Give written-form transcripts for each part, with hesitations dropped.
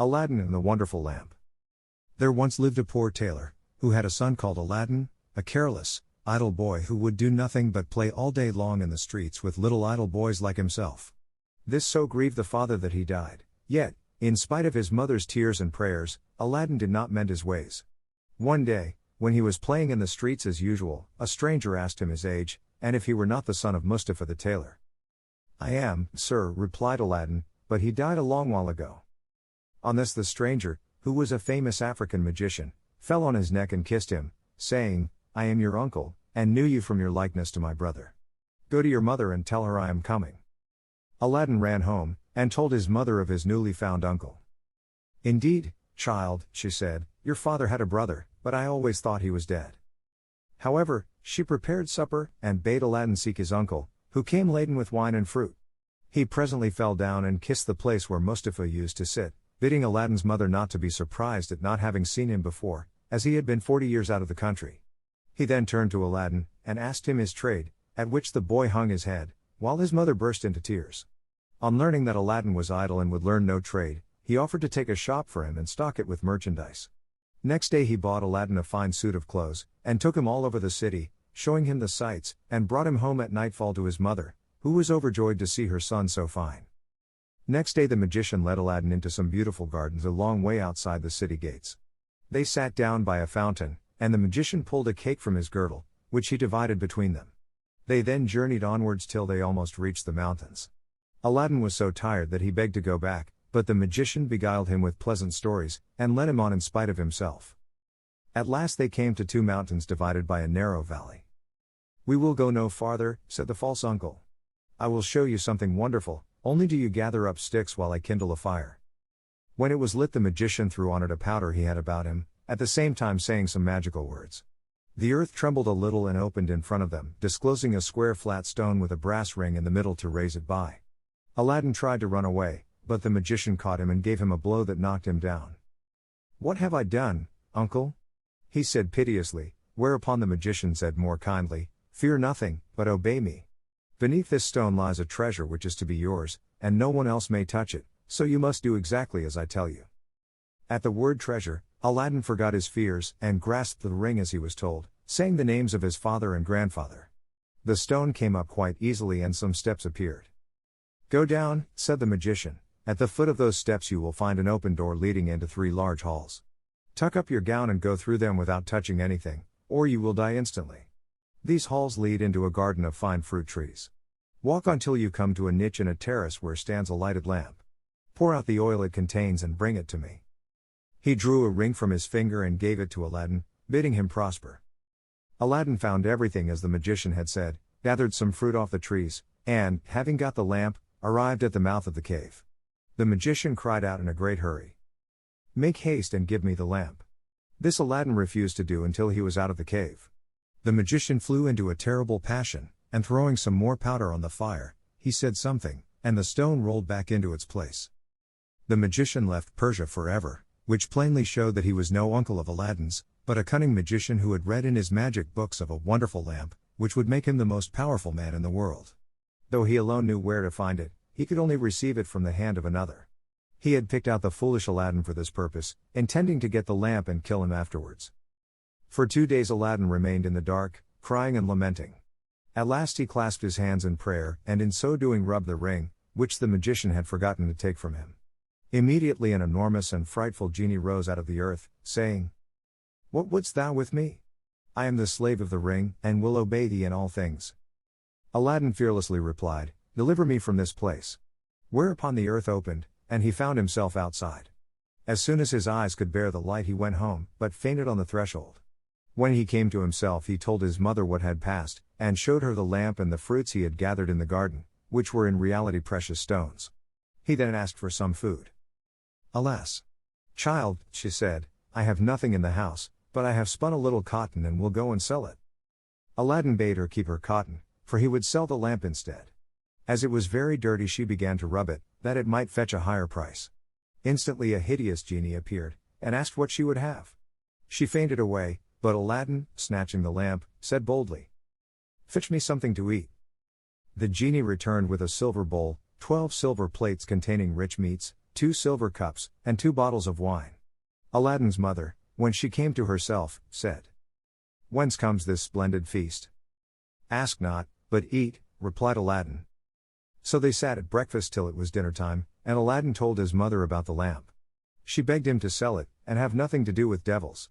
Aladdin and the Wonderful Lamp. There once lived a poor tailor, who had a son called Aladdin, a careless, idle boy who would do nothing but play all day long in the streets with little idle boys like himself. This so grieved the father that he died. Yet, in spite of his mother's tears and prayers, Aladdin did not mend his ways. One day, when he was playing in the streets as usual, a stranger asked him his age, and if he were not the son of Mustafa the tailor. "I am, sir," replied Aladdin, "but he died a long while ago." On this the stranger, who was a famous African magician, fell on his neck and kissed him, saying, "I am your uncle, and knew you from your likeness to my brother. Go to your mother and tell her I am coming." Aladdin ran home, and told his mother of his newly found uncle. "Indeed, child," she said, "your father had a brother, but I always thought he was dead." However, she prepared supper, and bade Aladdin seek his uncle, who came laden with wine and fruit. He presently fell down and kissed the place where Mustafa used to sit, bidding Aladdin's mother not to be surprised at not having seen him before, as he had been 40 years out of the country. He then turned to Aladdin, and asked him his trade, at which the boy hung his head, while his mother burst into tears. On learning that Aladdin was idle and would learn no trade, he offered to take a shop for him and stock it with merchandise. Next day he bought Aladdin a fine suit of clothes, and took him all over the city, showing him the sights, and brought him home at nightfall to his mother, who was overjoyed to see her son so fine. Next day the magician led Aladdin into some beautiful gardens a long way outside the city gates. They sat down by a fountain, and the magician pulled a cake from his girdle, which he divided between them. They then journeyed onwards till they almost reached the mountains. Aladdin was so tired that he begged to go back, but the magician beguiled him with pleasant stories, and led him on in spite of himself. At last they came to two mountains divided by a narrow valley. "We will go no farther," said the false uncle. "I will show you something wonderful, only do you gather up sticks while I kindle a fire." When it was lit the magician threw on it a powder he had about him, at the same time saying some magical words. The earth trembled a little and opened in front of them, disclosing a square flat stone with a brass ring in the middle to raise it by. Aladdin tried to run away, but the magician caught him and gave him a blow that knocked him down. "What have I done, uncle?" he said piteously, whereupon the magician said more kindly, "Fear nothing, but obey me. Beneath this stone lies a treasure which is to be yours, and no one else may touch it, so you must do exactly as I tell you." At the word treasure, Aladdin forgot his fears, and grasped the ring as he was told, saying the names of his father and grandfather. The stone came up quite easily and some steps appeared. "Go down," said the magician. "At the foot of those steps you will find an open door leading into 3 large halls. Tuck up your gown and go through them without touching anything, or you will die instantly. These halls lead into a garden of fine fruit trees. Walk until you come to a niche in a terrace where stands a lighted lamp. Pour out the oil it contains and bring it to me." He drew a ring from his finger and gave it to Aladdin, bidding him prosper. Aladdin found everything as the magician had said, gathered some fruit off the trees, and, having got the lamp, arrived at the mouth of the cave. The magician cried out in a great hurry, "Make haste and give me the lamp." This Aladdin refused to do until he was out of the cave. The magician flew into a terrible passion, and throwing some more powder on the fire, he said something, and the stone rolled back into its place. The magician left Persia forever, which plainly showed that he was no uncle of Aladdin's, but a cunning magician who had read in his magic books of a wonderful lamp, which would make him the most powerful man in the world. Though he alone knew where to find it, he could only receive it from the hand of another. He had picked out the foolish Aladdin for this purpose, intending to get the lamp and kill him afterwards. For 2 days Aladdin remained in the dark, crying and lamenting. At last he clasped his hands in prayer, and in so doing rubbed the ring, which the magician had forgotten to take from him. Immediately an enormous and frightful genie rose out of the earth, saying, "What wouldst thou with me? I am the slave of the ring, and will obey thee in all things." Aladdin fearlessly replied, "Deliver me from this place." Whereupon the earth opened, and he found himself outside. As soon as his eyes could bear the light he went home, but fainted on the threshold. When he came to himself he told his mother what had passed, and showed her the lamp and the fruits he had gathered in the garden, which were in reality precious stones. He then asked for some food. "Alas, child," she said, "I have nothing in the house, but I have spun a little cotton and will go and sell it." Aladdin bade her keep her cotton, for he would sell the lamp instead. As it was very dirty she began to rub it, that it might fetch a higher price. Instantly a hideous genie appeared, and asked what she would have. She fainted away, but Aladdin, snatching the lamp, said boldly, "Fetch me something to eat." The genie returned with a silver bowl, 12 silver plates containing rich meats, 2 silver cups, and 2 bottles of wine. Aladdin's mother, when she came to herself, said, "Whence comes this splendid feast?" "Ask not, but eat," replied Aladdin. So they sat at breakfast till it was dinner time, and Aladdin told his mother about the lamp. She begged him to sell it, and have nothing to do with devils.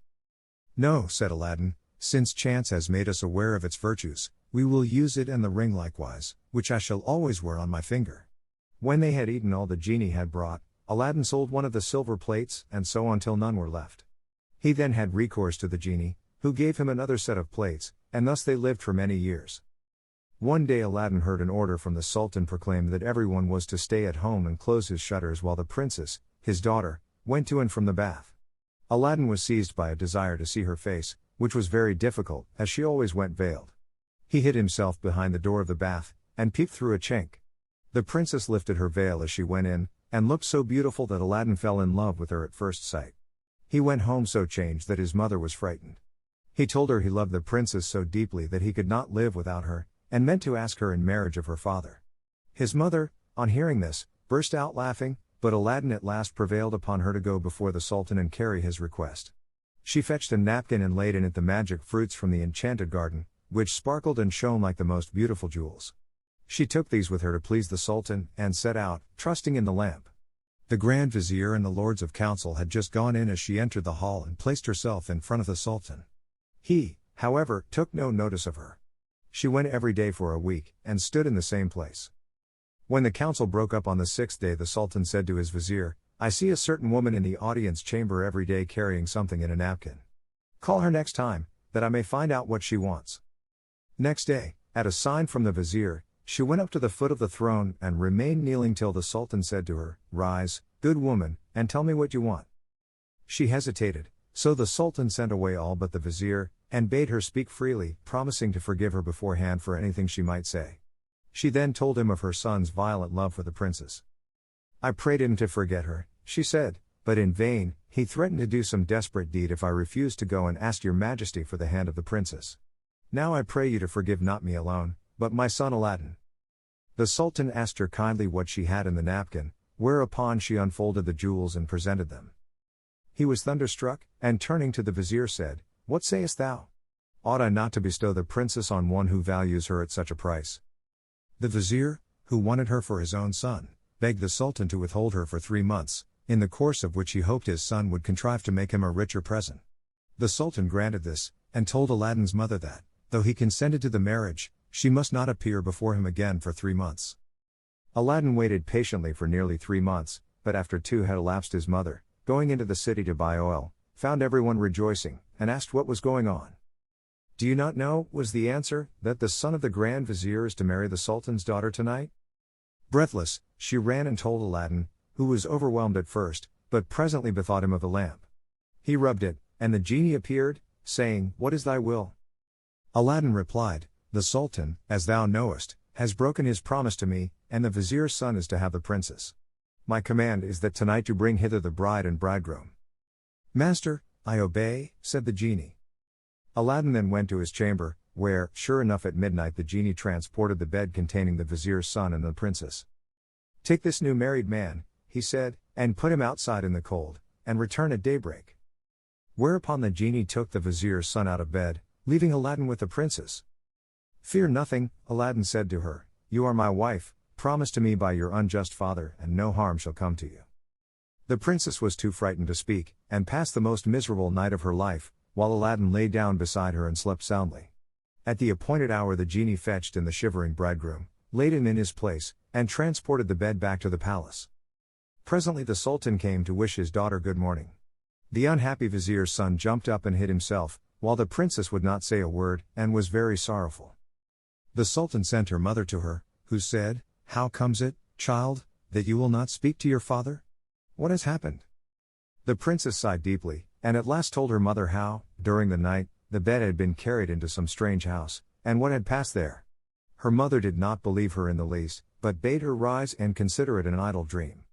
"No," said Aladdin, "since chance has made us aware of its virtues, we will use it and the ring likewise, which I shall always wear on my finger." When they had eaten all the genie had brought, Aladdin sold one of the silver plates, and so on till none were left. He then had recourse to the genie, who gave him another set of plates, and thus they lived for many years. One day Aladdin heard an order from the Sultan proclaim that everyone was to stay at home and close his shutters while the princess, his daughter, went to and from the bath. Aladdin was seized by a desire to see her face, which was very difficult, as she always went veiled. He hid himself behind the door of the bath, and peeped through a chink. The princess lifted her veil as she went in, and looked so beautiful that Aladdin fell in love with her at first sight. He went home so changed that his mother was frightened. He told her he loved the princess so deeply that he could not live without her, and meant to ask her in marriage of her father. His mother, on hearing this, burst out laughing, but Aladdin at last prevailed upon her to go before the Sultan and carry his request. She fetched a napkin and laid in it the magic fruits from the enchanted garden, which sparkled and shone like the most beautiful jewels. She took these with her to please the Sultan, and set out, trusting in the lamp. The Grand Vizier and the Lords of Council had just gone in as she entered the hall and placed herself in front of the Sultan. He, however, took no notice of her. She went every day for a week, and stood in the same place. When the council broke up on the 6th day, the Sultan said to his vizier, "I see a certain woman in the audience chamber every day carrying something in a napkin. Call her next time, that I may find out what she wants." Next day, at a sign from the vizier, she went up to the foot of the throne, and remained kneeling till the Sultan said to her, "Rise, good woman, and tell me what you want." She hesitated, so the Sultan sent away all but the vizier, and bade her speak freely, promising to forgive her beforehand for anything she might say. She then told him of her son's violent love for the princess. "I prayed him to forget her," she said, "but in vain. He threatened to do some desperate deed if I refused to go and ask your majesty for the hand of the princess. Now I pray you to forgive not me alone, but my son Aladdin." The Sultan asked her kindly what she had in the napkin, whereupon she unfolded the jewels and presented them. He was thunderstruck, and turning to the vizier said, "What sayest thou? Ought I not to bestow the princess on one who values her at such a price?" The vizier, who wanted her for his own son, begged the Sultan to withhold her for 3 months, in the course of which he hoped his son would contrive to make him a richer present. The Sultan granted this, and told Aladdin's mother that, though he consented to the marriage, she must not appear before him again for 3 months. Aladdin waited patiently for nearly 3 months, but after 2 had elapsed, his mother, going into the city to buy oil, found everyone rejoicing, and asked what was going on. "Do you not know," was the answer, "that the son of the Grand Vizier is to marry the Sultan's daughter tonight?" Breathless, she ran and told Aladdin, who was overwhelmed at first, but presently bethought him of the lamp. He rubbed it, and the genie appeared, saying, "What is thy will?" Aladdin replied, "The Sultan, as thou knowest, has broken his promise to me, and the vizier's son is to have the princess. My command is that tonight you bring hither the bride and bridegroom." "Master, I obey," said the genie. Aladdin then went to his chamber, where, sure enough, at midnight the genie transported the bed containing the vizier's son and the princess. "Take this new married man," he said, "and put him outside in the cold, and return at daybreak." Whereupon the genie took the vizier's son out of bed, leaving Aladdin with the princess. "Fear nothing," Aladdin said to her, "you are my wife, promised to me by your unjust father, and no harm shall come to you." The princess was too frightened to speak, and passed the most miserable night of her life, while Aladdin lay down beside her and slept soundly. At the appointed hour the genie fetched in the shivering bridegroom, laid him in his place, and transported the bed back to the palace. Presently the Sultan came to wish his daughter good morning. The unhappy vizier's son jumped up and hid himself, while the princess would not say a word, and was very sorrowful. The Sultan sent her mother to her, who said, "How comes it, child, that you will not speak to your father? What has happened?" The princess sighed deeply, and at last told her mother how, during the night, the bed had been carried into some strange house, and what had passed there. Her mother did not believe her in the least, but bade her rise and consider it an idle dream.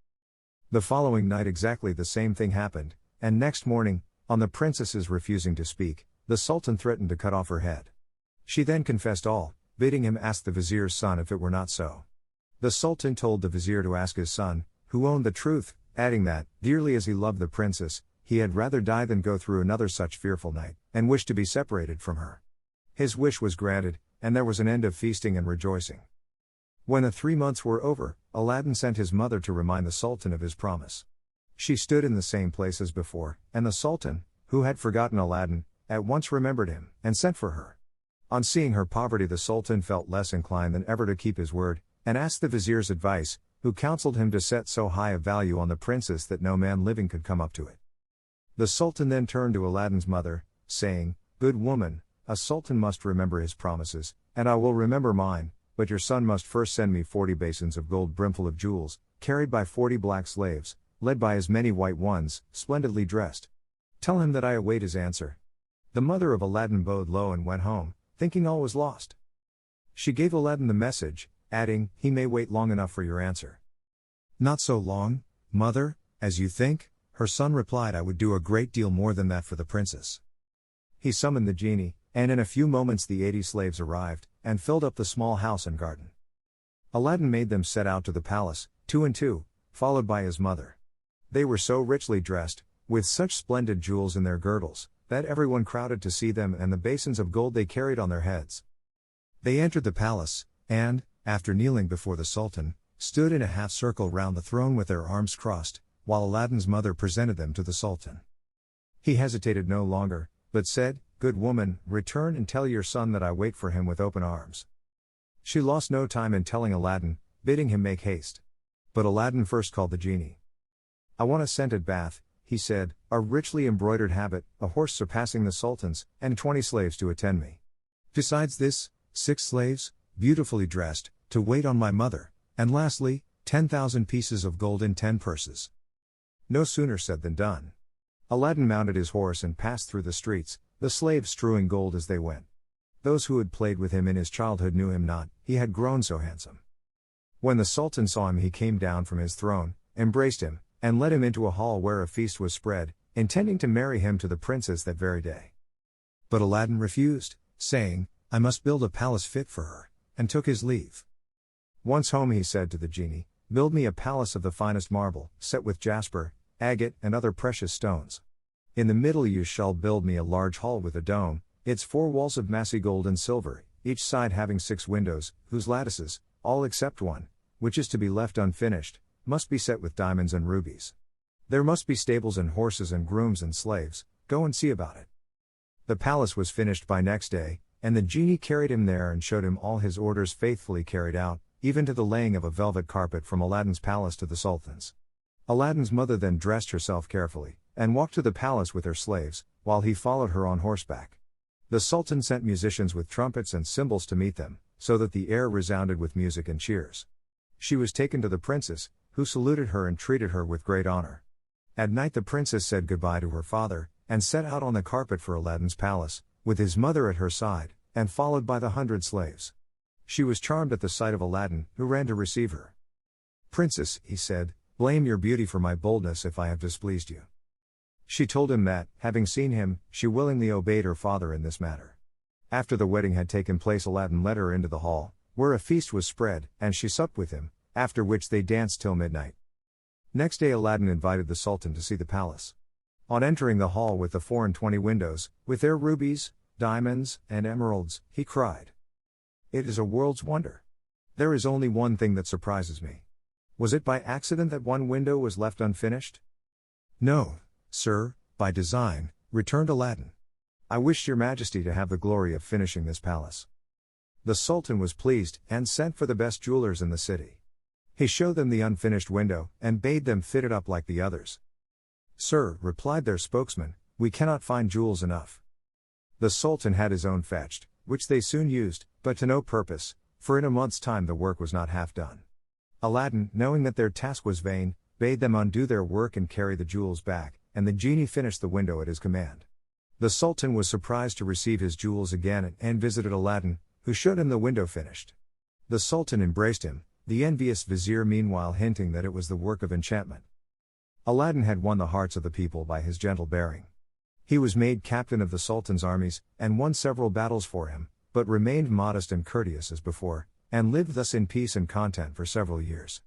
The following night exactly the same thing happened, and next morning, on the princess's refusing to speak, the Sultan threatened to cut off her head. She then confessed all, bidding him ask the vizier's son if it were not so. The Sultan told the vizier to ask his son, who owned the truth, adding that, dearly as he loved the princess, he had rather die than go through another such fearful night, and wished to be separated from her. His wish was granted, and there was an end of feasting and rejoicing. When the 3 months were over, Aladdin sent his mother to remind the Sultan of his promise. She stood in the same place as before, and the Sultan, who had forgotten Aladdin, at once remembered him, and sent for her. On seeing her poverty, the Sultan felt less inclined than ever to keep his word, and asked the vizier's advice, who counseled him to set so high a value on the princess that no man living could come up to it. The Sultan then turned to Aladdin's mother, saying, "Good woman, a sultan must remember his promises, and I will remember mine, but your son must first send me 40 basins of gold brimful of jewels, carried by 40 black slaves, led by as many white ones, splendidly dressed. Tell him that I await his answer." The mother of Aladdin bowed low and went home, thinking all was lost. She gave Aladdin the message, adding, "He may wait long enough for your answer." "Not so long, mother, as you think," her son replied. "I would do a great deal more than that for the princess." He summoned the genie, and in a few moments the 80 slaves arrived, and filled up the small house and garden. Aladdin made them set out to the palace, 2 and 2, followed by his mother. They were so richly dressed, with such splendid jewels in their girdles, that everyone crowded to see them and the basins of gold they carried on their heads. They entered the palace, and, after kneeling before the Sultan, stood in a half-circle round the throne with their arms crossed, while Aladdin's mother presented them to the Sultan. He hesitated no longer, but said, "Good woman, return and tell your son that I wait for him with open arms." She lost no time in telling Aladdin, bidding him make haste. But Aladdin first called the genie. "I want a scented bath," he said, "a richly embroidered habit, a horse surpassing the Sultan's, and 20 slaves to attend me. Besides this, 6 slaves, beautifully dressed, to wait on my mother, and lastly, 10,000 pieces of gold in 10 purses." No sooner said than done. Aladdin mounted his horse and passed through the streets, the slaves strewing gold as they went. Those who had played with him in his childhood knew him not, he had grown so handsome. When the Sultan saw him, he came down from his throne, embraced him, and led him into a hall where a feast was spread, intending to marry him to the princess that very day. But Aladdin refused, saying, "I must build a palace fit for her," and took his leave. Once home, he said to the genie, "Build me a palace of the finest marble, set with jasper, agate, and other precious stones. In the middle you shall build me a large hall with a dome, its 4 walls of massy gold and silver, each side having 6 windows, whose lattices, all except one, which is to be left unfinished, must be set with diamonds and rubies. There must be stables and horses and grooms and slaves, go and see about it." The palace was finished by next day, and the genie carried him there and showed him all his orders faithfully carried out, even to the laying of a velvet carpet from Aladdin's palace to the Sultan's. Aladdin's mother then dressed herself carefully, and walked to the palace with her slaves, while he followed her on horseback. The Sultan sent musicians with trumpets and cymbals to meet them, so that the air resounded with music and cheers. She was taken to the princess, who saluted her and treated her with great honor. At night the princess said goodbye to her father, and set out on the carpet for Aladdin's palace, with his mother at her side, and followed by the 100 slaves. She was charmed at the sight of Aladdin, who ran to receive her. "Princess," he said, "blame your beauty for my boldness if I have displeased you." She told him that, having seen him, she willingly obeyed her father in this matter. After the wedding had taken place, Aladdin led her into the hall, where a feast was spread, and she supped with him, after which they danced till midnight. Next day Aladdin invited the Sultan to see the palace. On entering the hall with the 24 windows, with their rubies, diamonds, and emeralds, he cried, "It is a world's wonder. There is only one thing that surprises me. Was it by accident that one window was left unfinished?" "No, sir, by design," returned Aladdin. "I wished your majesty to have the glory of finishing this palace." The Sultan was pleased, and sent for the best jewelers in the city. He showed them the unfinished window, and bade them fit it up like the others. "Sir," replied their spokesman, "we cannot find jewels enough." The Sultan had his own fetched, which they soon used, but to no purpose, for in a month's time the work was not half done. Aladdin, knowing that their task was vain, bade them undo their work and carry the jewels back, and the genie finished the window at his command. The Sultan was surprised to receive his jewels again and visited Aladdin, who showed him the window finished. The Sultan embraced him, the envious vizier meanwhile hinting that it was the work of enchantment. Aladdin had won the hearts of the people by his gentle bearing. He was made captain of the Sultan's armies, and won several battles for him, but remained modest and courteous as before, and lived thus in peace and content for several years.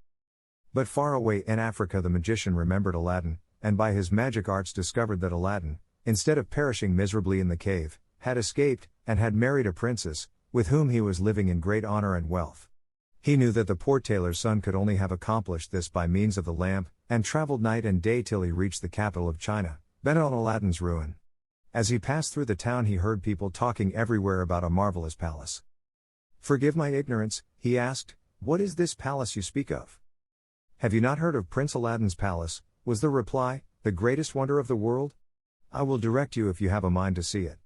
But far away in Africa the magician remembered Aladdin, and by his magic arts discovered that Aladdin, instead of perishing miserably in the cave, had escaped, and had married a princess, with whom he was living in great honor and wealth. He knew that the poor tailor's son could only have accomplished this by means of the lamp, and traveled night and day till he reached the capital of China, bent on Aladdin's ruin. As he passed through the town he heard people talking everywhere about a marvelous palace. "Forgive my ignorance," he asked, "what is this palace you speak of?" "Have you not heard of Prince Aladdin's palace?" was the reply, "the greatest wonder of the world? I will direct you if you have a mind to see it."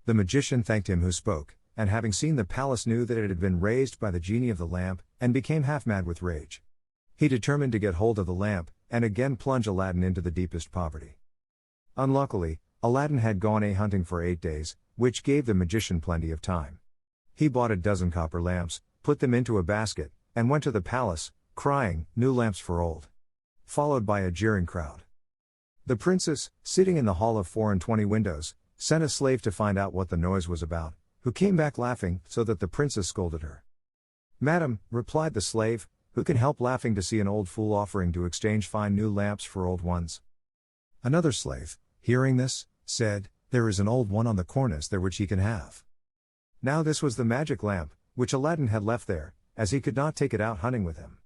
The magician thanked him who spoke, and having seen the palace knew that it had been raised by the genie of the lamp, and became half mad with rage. He determined to get hold of the lamp, and again plunge Aladdin into the deepest poverty. Unluckily, Aladdin had gone a-hunting for 8 days, which gave the magician plenty of time. He bought a dozen copper lamps, put them into a basket, and went to the palace, crying, "New lamps for old," followed by a jeering crowd. The princess, sitting in the hall of 24 windows, sent a slave to find out what the noise was about, who came back laughing, so that the princess scolded her. "Madam," replied the slave, "who can help laughing to see an old fool offering to exchange fine new lamps for old ones?" Another slave, hearing this, said, "There is an old one on the cornice there which he can have." Now this was the magic lamp, which Aladdin had left there, as he could not take it out hunting with him.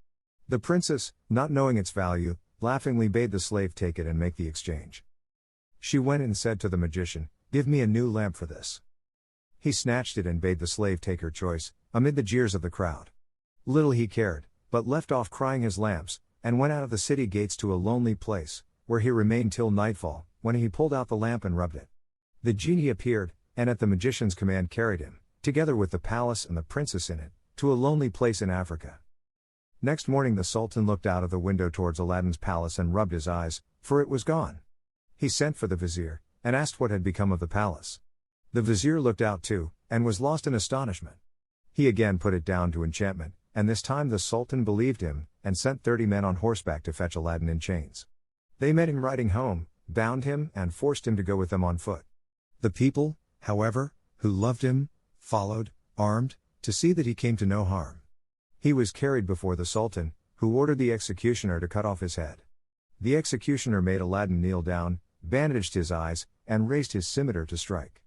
The princess, not knowing its value, laughingly bade the slave take it and make the exchange. She went and said to the magician, "Give me a new lamp for this." He snatched it and bade the slave take her choice, amid the jeers of the crowd. Little he cared, but left off crying his lamps, and went out of the city gates to a lonely place, where he remained till nightfall, when he pulled out the lamp and rubbed it. The genie appeared, and at the magician's command carried him, together with the palace and the princess in it, to a lonely place in Africa. Next morning the Sultan looked out of the window towards Aladdin's palace and rubbed his eyes, for it was gone. He sent for the vizier, and asked what had become of the palace. The vizier looked out too, and was lost in astonishment. He again put it down to enchantment, and this time the Sultan believed him, and sent 30 men on horseback to fetch Aladdin in chains. They met him riding home, bound him, and forced him to go with them on foot. The people, however, who loved him, followed, armed, to see that he came to no harm. He was carried before the Sultan, who ordered the executioner to cut off his head. The executioner made Aladdin kneel down, bandaged his eyes, and raised his scimitar to strike.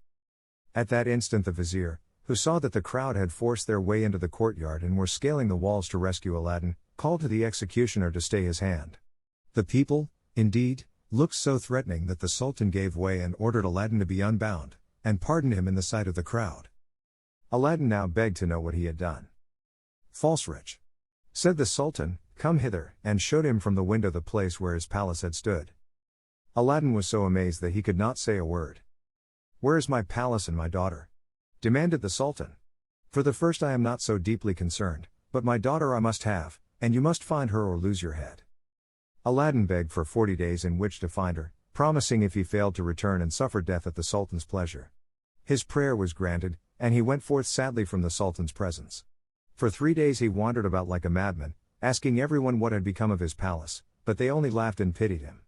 At that instant the vizier, who saw that the crowd had forced their way into the courtyard and were scaling the walls to rescue Aladdin, called to the executioner to stay his hand. The people, indeed, looked so threatening that the Sultan gave way and ordered Aladdin to be unbound, and pardoned him in the sight of the crowd. Aladdin now begged to know what he had done. "False wretch," said the Sultan, "come hither," and showed him from the window the place where his palace had stood. Aladdin was so amazed that he could not say a word. "Where is my palace and my daughter?" demanded the Sultan. "For the first I am not so deeply concerned, but my daughter I must have, and you must find her or lose your head." Aladdin begged for 40 days in which to find her, promising if he failed to return and suffer death at the Sultan's pleasure. His prayer was granted, and he went forth sadly from the Sultan's presence. For 3 days he wandered about like a madman, asking everyone what had become of his palace, but they only laughed and pitied him.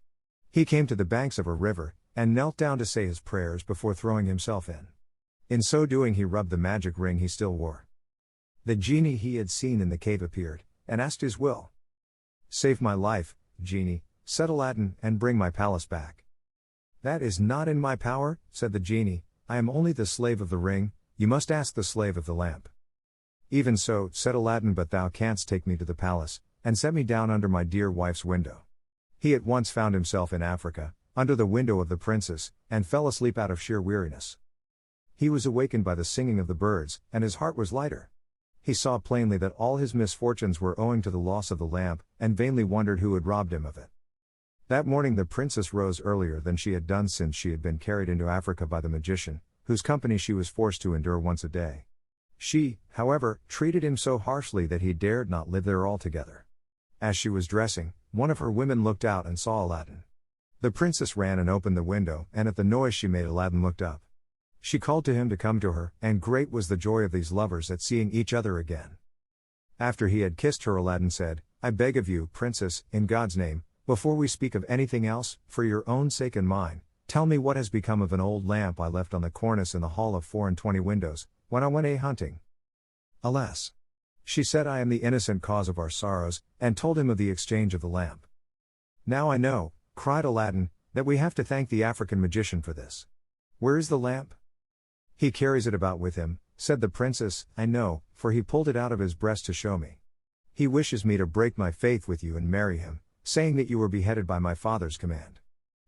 He came to the banks of a river, and knelt down to say his prayers before throwing himself in. In so doing he rubbed the magic ring he still wore. The genie he had seen in the cave appeared, and asked his will. "Save my life, genie," said Aladdin, "and bring my palace back." "That is not in my power," said the genie, "I am only the slave of the ring, you must ask the slave of the lamp." "Even so," said Aladdin, "but thou canst take me to the palace, and set me down under my dear wife's window." He at once found himself in Africa, under the window of the princess, and fell asleep out of sheer weariness. He was awakened by the singing of the birds, and his heart was lighter. He saw plainly that all his misfortunes were owing to the loss of the lamp, and vainly wondered who had robbed him of it. That morning the princess rose earlier than she had done since she had been carried into Africa by the magician, whose company she was forced to endure once a day. She, however, treated him so harshly that he dared not live there altogether. As she was dressing, one of her women looked out and saw Aladdin. The princess ran and opened the window, and at the noise she made Aladdin looked up. She called to him to come to her, and great was the joy of these lovers at seeing each other again. After he had kissed her, Aladdin said, "I beg of you, princess, in God's name, before we speak of anything else, for your own sake and mine, tell me what has become of an old lamp I left on the cornice in the hall of 24 windows, when I went a-hunting." "Alas!" She said, I am the innocent cause of our sorrows, and told him of the exchange of the lamp. Now I know, cried Aladdin, that we have to thank the African magician for this. Where is the lamp? He carries it about with him, said the princess. I know, for he pulled it out of his breast to show me. He wishes me to break my faith with you and marry him, saying that you were beheaded by my father's command.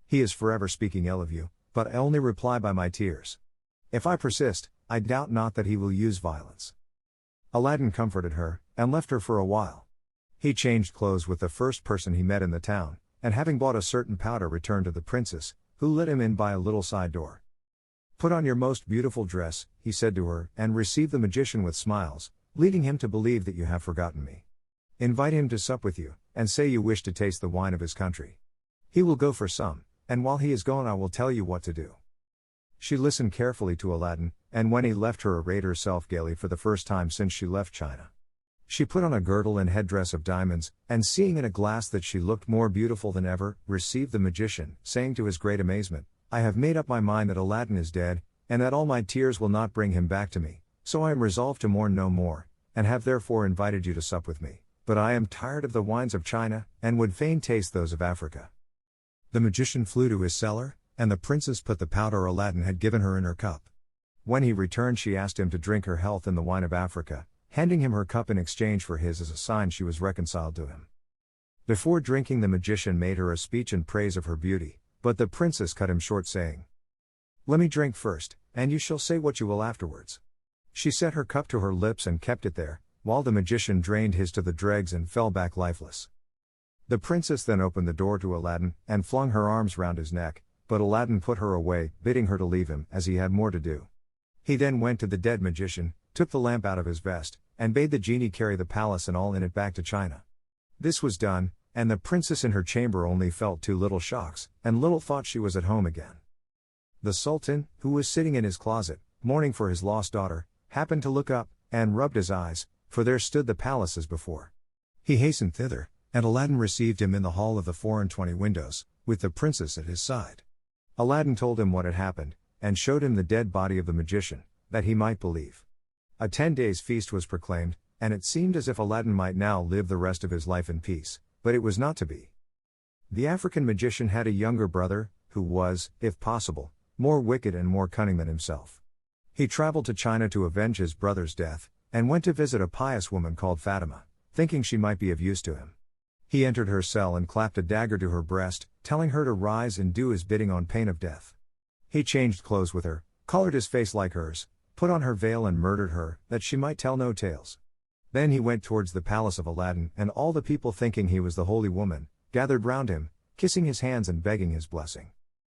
He is forever speaking ill of you, but I only reply by my tears. If I persist, I doubt not that he will use violence. Aladdin comforted her, and left her for a while. He changed clothes with the first person he met in the town, and having bought a certain powder returned to the princess, who let him in by a little side door. Put on your most beautiful dress, he said to her, and receive the magician with smiles, leading him to believe that you have forgotten me. Invite him to sup with you, and say you wish to taste the wine of his country. He will go for some, and while he is gone I will tell you what to do. She listened carefully to Aladdin, and when he left her arrayed herself gaily for the first time since she left China. She put on a girdle and headdress of diamonds, and seeing in a glass that she looked more beautiful than ever, received the magician, saying to his great amazement, I have made up my mind that Aladdin is dead, and that all my tears will not bring him back to me, so I am resolved to mourn no more, and have therefore invited you to sup with me, but I am tired of the wines of China, and would fain taste those of Africa. The magician flew to his cellar, and the princess put the powder Aladdin had given her in her cup. When he returned she asked him to drink her health in the wine of Africa, handing him her cup in exchange for his as a sign she was reconciled to him. Before drinking the magician made her a speech in praise of her beauty, but the princess cut him short saying, Let me drink first, and you shall say what you will afterwards. She set her cup to her lips and kept it there, while the magician drained his to the dregs and fell back lifeless. The princess then opened the door to Aladdin, and flung her arms round his neck, but Aladdin put her away, bidding her to leave him, as he had more to do. He then went to the dead magician, took the lamp out of his vest, and bade the genie carry the palace and all in it back to China. This was done, and the princess in her chamber only felt 2 little shocks, and little thought she was at home again. The sultan, who was sitting in his closet, mourning for his lost daughter, happened to look up, and rubbed his eyes, for there stood the palace as before. He hastened thither, and Aladdin received him in the hall of the 24 windows, with the princess at his side. Aladdin told him what had happened, and showed him the dead body of the magician, that he might believe. A 10 days feast was proclaimed, and it seemed as if Aladdin might now live the rest of his life in peace, but it was not to be. The African magician had a younger brother, who was, if possible, more wicked and more cunning than himself. He traveled to China to avenge his brother's death, and went to visit a pious woman called Fatima, thinking she might be of use to him. He entered her cell and clapped a dagger to her breast, telling her to rise and do his bidding on pain of death. He changed clothes with her, colored his face like hers, put on her veil and murdered her, that she might tell no tales. Then he went towards the palace of Aladdin, and all the people, thinking he was the holy woman, gathered round him, kissing his hands and begging his blessing.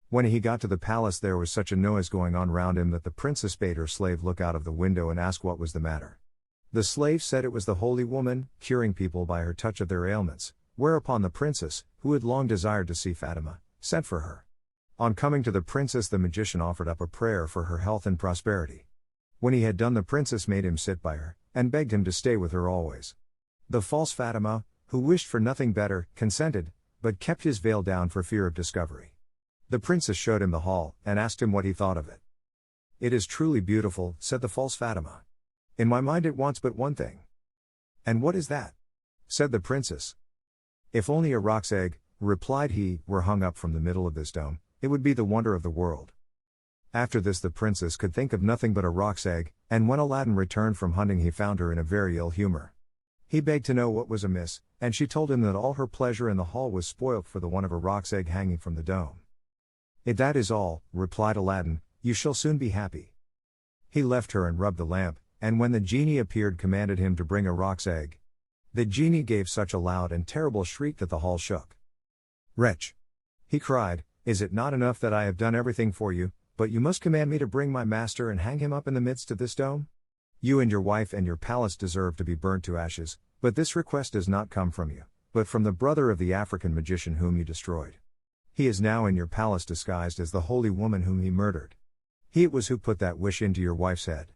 When he got to the palace there was such a noise going on round him that the princess bade her slave look out of the window and ask what was the matter. The slave said it was the holy woman, curing people by her touch of their ailments, whereupon the princess, who had long desired to see Fatima, sent for her. On coming to the princess the magician offered up a prayer for her health and prosperity. When he had done the princess made him sit by her, and begged him to stay with her always. The false Fatima, who wished for nothing better, consented, but kept his veil down for fear of discovery. The princess showed him the hall, and asked him what he thought of it. It is truly beautiful, said the false Fatima. In my mind it wants but one thing. And what is that? Said the princess. If only a roc's egg, replied he, were hung up from the middle of this dome, it would be the wonder of the world. After this the princess could think of nothing but a roc's egg, and when Aladdin returned from hunting he found her in a very ill humor. He begged to know what was amiss, and she told him that all her pleasure in the hall was spoilt for the want of a roc's egg hanging from the dome. If that is all, replied Aladdin, you shall soon be happy. He left her and rubbed the lamp, and when the genie appeared commanded him to bring a roc's egg. The genie gave such a loud and terrible shriek that the hall shook. Wretch! He cried, is it not enough that I have done everything for you, but you must command me to bring my master and hang him up in the midst of this dome? You and your wife and your palace deserve to be burnt to ashes, but this request does not come from you, but from the brother of the African magician whom you destroyed. He is now in your palace disguised as the holy woman whom he murdered. He it was who put that wish into your wife's head.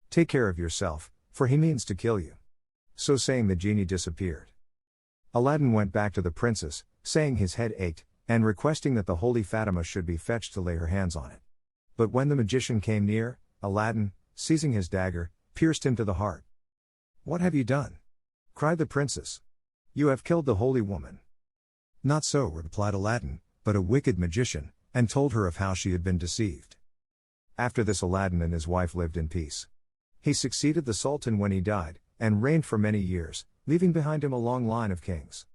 Take care of yourself, for he means to kill you. So saying the genie disappeared. Aladdin went back to the princess, saying his head ached, and requesting that the holy Fatima should be fetched to lay her hands on it. But when the magician came near, Aladdin, seizing his dagger, pierced him to the heart. "What have you done?" cried the princess. "You have killed the holy woman." "Not so," replied Aladdin, "but a wicked magician," and told her of how she had been deceived. After this, Aladdin and his wife lived in peace. He succeeded the Sultan when he died, and reigned for many years, leaving behind him a long line of kings.